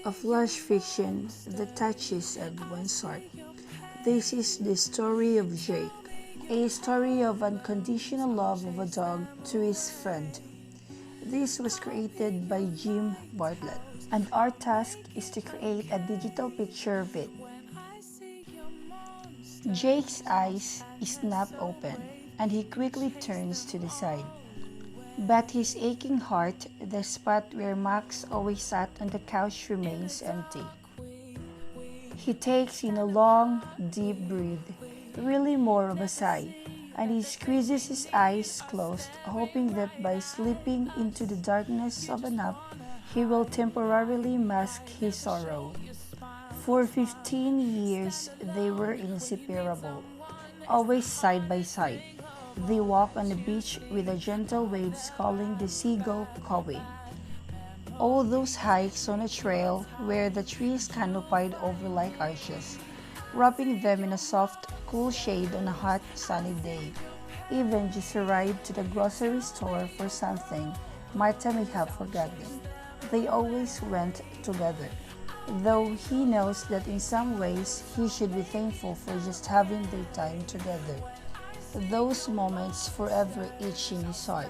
A flash fiction that touches everyone's heart. This is the story of Jake, a story of unconditional love of a dog to his friend. This was created by Jim Bartlett, and our task is to create a digital picture of it. Jake's eyes snap open, and he quickly turns to the side. But his aching heart, the spot where Max always sat on the couch, remains empty. He takes in a long, deep breath, really more of a sigh, and he squeezes his eyes closed, hoping that by slipping into the darkness of a nap, he will temporarily mask his sorrow. For 15 years, they were inseparable, always side by side. They walk on the beach with the gentle waves calling the seagull cawing. All those hikes on a trail where the trees canopied over like arches, wrapping them in a soft, cool shade on a hot, sunny day. Even just a ride to the grocery store for something Martha may have forgotten. They always went together, though he knows that in some ways he should be thankful for just having their time together. Those moments forever itch in his heart,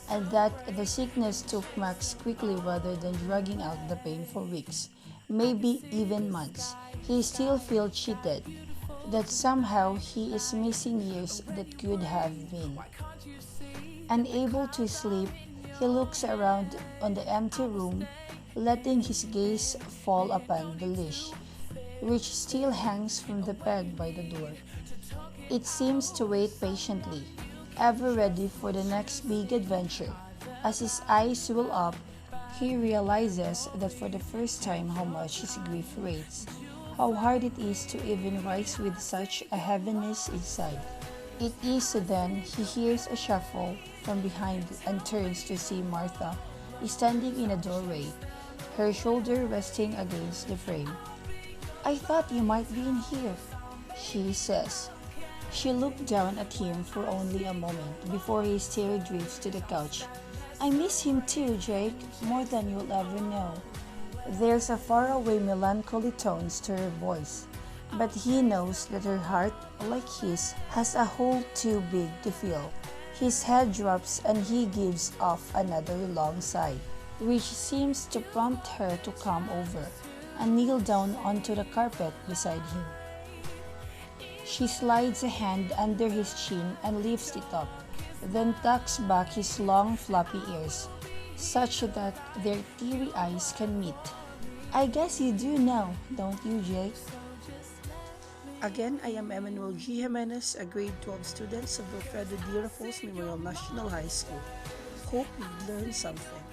and that the sickness took Max quickly rather than dragging out the pain for weeks, maybe even months. He still feels cheated, that somehow he is missing years that could have been. Unable to sleep, he looks around on the empty room, letting his gaze fall upon the leash, which still hangs from the peg by the door. It seems to wait patiently, ever ready for the next big adventure. As his eyes well up, he realizes that for the first time how much his grief weighs, how hard it is to even rise with such a heaviness inside. It is then he hears a shuffle from behind and turns to see Martha standing in a doorway, her shoulder resting against the frame. "I thought you might be in here," she says. She looked down at him for only a moment before his stare drifts to the couch. "I miss him too, Jake, more than you'll ever know." There's a faraway melancholy tones to her voice, but he knows that her heart, like his, has a hole too big to fill. His head drops and he gives off another long sigh, which seems to prompt her to come over and kneel down onto the carpet beside him. She slides a hand under his chin and lifts it up, then tucks back his long floppy ears, such that their teary eyes can meet. "I guess you do know, don't you, Jake?" Again, I am Emmanuel G. Jimenez, a grade 12 student of Wilfredo D. Raffles Memorial National High School. Hope you've learned something.